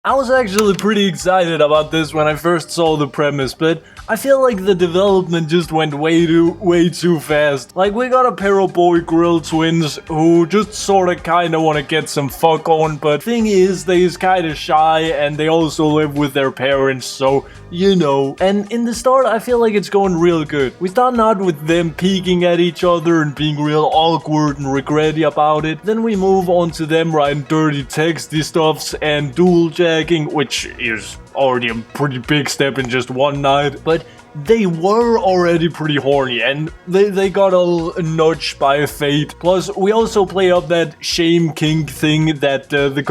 I was actually pretty excited about this when I first saw the premise, but I feel like the development just went way too fast. Like, we got a pair of boy grill twins who just sorta kinda wanna get some fuck on, but thing is, they is kinda shy and they also live with their parents, so you know. And in the start, I feel like it's going real good. We start out with them peeking at each other and being real awkward and regretty about it. Then we move on to them writing dirty texty stuffs and dual jacking, which is already a pretty big step in just one night. But they were already pretty horny, and they got a nudge by fate. Plus, we also play up that shame kink thing that the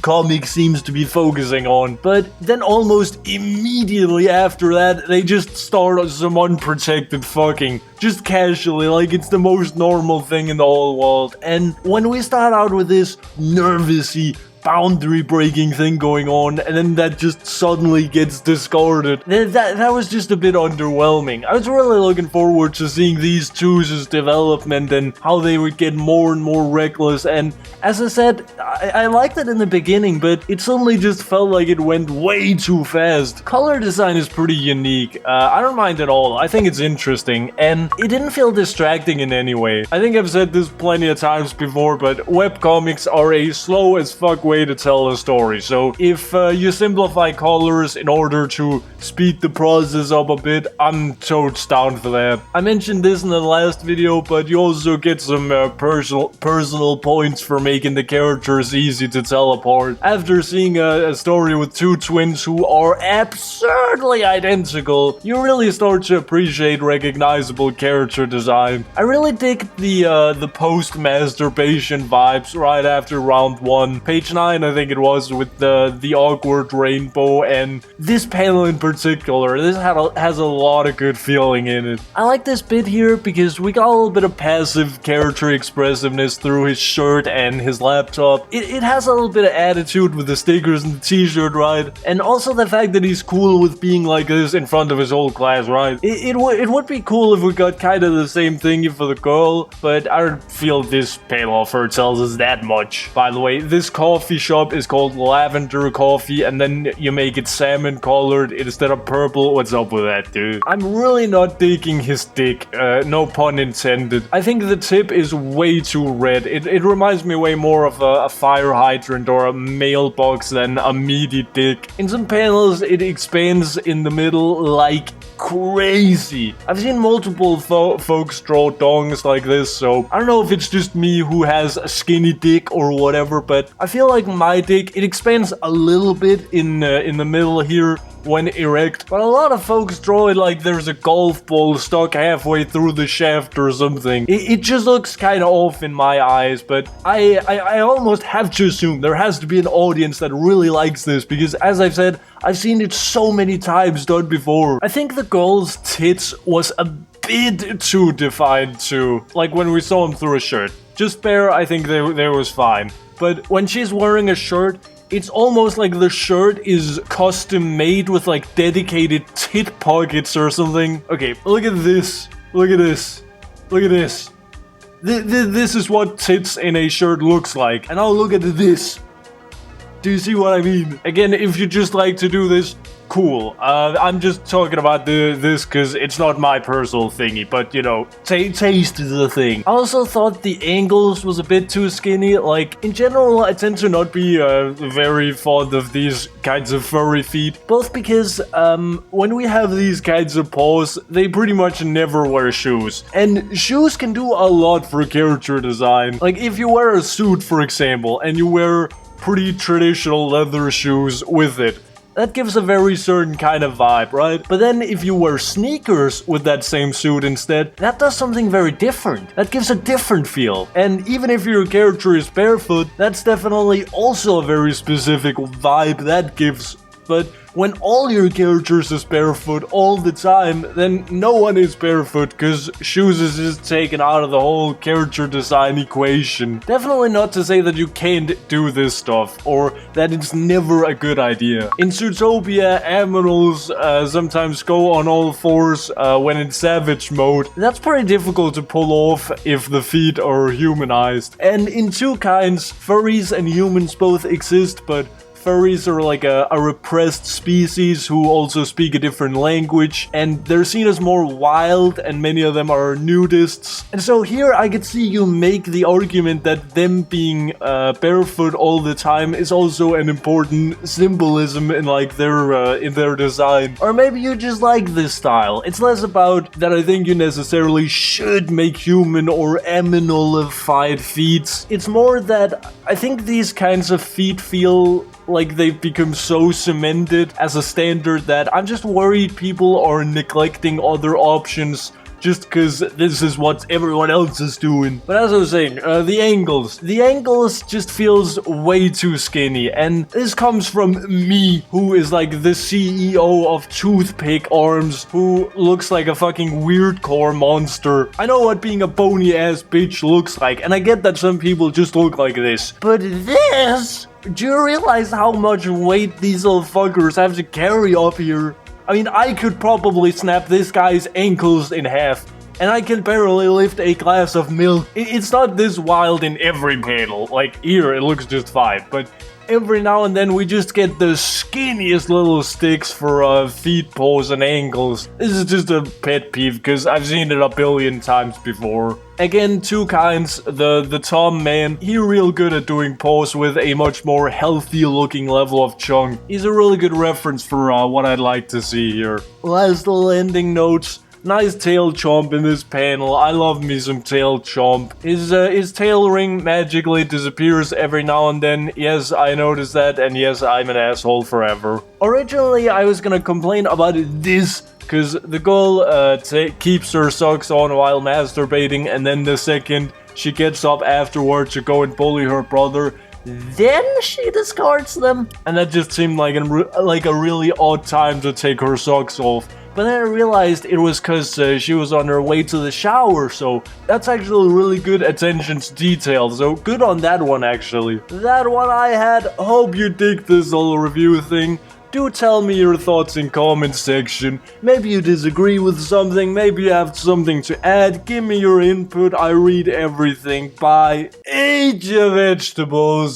comic seems to be focusing on. But then almost immediately after that, they just start some unprotected fucking. Just casually, like it's the most normal thing in the whole world. And when we start out with this nervousy, boundary breaking thing going on, and then that just suddenly gets discarded. That was just a bit underwhelming. I was really looking forward to seeing these two's development and how they would get more and more reckless, and as I said, I liked it in the beginning, but it suddenly just felt like it went way too fast. Color design is pretty unique. I don't mind at all. I think it's interesting, and it didn't feel distracting in any way. I think I've said this plenty of times before, but webcomics are a slow as fuck way to tell a story. So if you simplify colors in order to speed the process up a bit, I'm totes down for that. I mentioned this in the last video, but you also get some personal points for making the characters easy to tell apart. After seeing a story with two twins who are absurdly identical, you really start to appreciate recognizable character design. I really dig the post-masturbation vibes right after round 1. Page 9, I think it was, with the awkward rainbow, and this panel in particular, this has a lot of good feeling in it. I like this bit here because we got a little bit of passive character expressiveness through his shirt and his laptop. It has a little bit of attitude with the stickers and the t-shirt, right? And also the fact that he's cool with being like this in front of his whole class, right? It would be cool if we got kind of the same thing for the girl, but I don't feel this panel offer tells us that much. By the way, this coffee shop is called Lavender Coffee, and then you make it salmon colored instead of purple. What's up with that, dude? I'm really not digging his dick, no pun intended. I think the tip is way too red. It reminds me way more of a fire hydrant or a mailbox than a meaty dick. In some panels, it expands in the middle like crazy. I've seen multiple folks draw dongs like this, so I don't know if it's just me who has a skinny dick or whatever, but I feel like my dick, it expands a little bit in the middle here when erect, but a lot of folks draw it like there's a golf ball stuck halfway through the shaft or something. It just looks kind of off in my eyes, but I almost have to assume there has to be an audience that really likes this, because as I've said, I've seen it so many times done before. I think the girl's tits was a bit too defined too, like when we saw them through a shirt. Just bare, I think they was fine. But when she's wearing a shirt, it's almost like the shirt is custom made with like dedicated tit pockets or something. Okay, look at this. Look at this. Look at this. This is what tits in a shirt looks like. And now look at this. Do you see what I mean? Again, if you just like to do this, cool. I'm just talking about this because it's not my personal thingy, but you know, taste is the thing. I also thought the angles was a bit too skinny. Like, in general, I tend to not be very fond of these kinds of furry feet, both because when we have these kinds of paws, they pretty much never wear shoes, and shoes can do a lot for character design. Like, if you wear a suit, for example, and you wear pretty traditional leather shoes with it, that gives a very certain kind of vibe, right? But then if you wear sneakers with that same suit instead, that does something very different. That gives a different feel. And even if your character is barefoot, that's definitely also a very specific vibe that gives. But when all your characters is barefoot all the time, then no one is barefoot, because shoes is just taken out of the whole character design equation. Definitely not to say that you can't do this stuff, or that it's never a good idea. In Zootopia, aminals sometimes go on all fours when in savage mode. That's pretty difficult to pull off if the feet are humanized. And in two kinds, furries and humans both exist, but furries are like a repressed species who also speak a different language, and they're seen as more wild, and many of them are nudists. And so here I could see you make the argument that them being barefoot all the time is also an important symbolism in like their design. Or maybe you just like this style. It's less about that I think you necessarily should make human or aminolified feet. It's more that I think these kinds of feet feel like they've become so cemented as a standard that I'm just worried people are neglecting other options just because this is what everyone else is doing. But as I was saying, the angles just feels way too skinny, and this comes from me, who is like the CEO of Toothpick Arms, who looks like a fucking weirdcore monster. I know what being a bony ass bitch looks like, and I get that some people just look like this, but this, do you realize how much weight these little fuckers have to carry up here? I mean, I could probably snap this guy's ankles in half, and I can barely lift a glass of milk. It's not this wild in every panel. Like, here, it looks just fine, but every now and then we just get the skinniest little sticks for feet pose and ankles. This is just a pet peeve, because I've seen it a billion times before. Again, two kinds. The Tom man, he real good at doing pose with a much more healthy looking level of chunk. He's a really good reference for what I'd like to see here. Last little ending notes. Nice tail chomp in this panel. I love me some tail chomp. His tail ring magically disappears every now and then. Yes, I noticed that, and yes, I'm an asshole forever. Originally, I was gonna complain about this, because the girl keeps her socks on while masturbating, and then the second she gets up afterwards to go and bully her brother, then she discards them. And that just seemed like a really odd time to take her socks off. But then I realized it was because she was on her way to the shower, so that's actually really good attention to detail, so good on that one actually. That one I had. Hope you dig this little review thing. Do tell me your thoughts in comment section. Maybe you disagree with something, maybe you have something to add. Give me your input, I read everything. Bye. Eat your vegetables.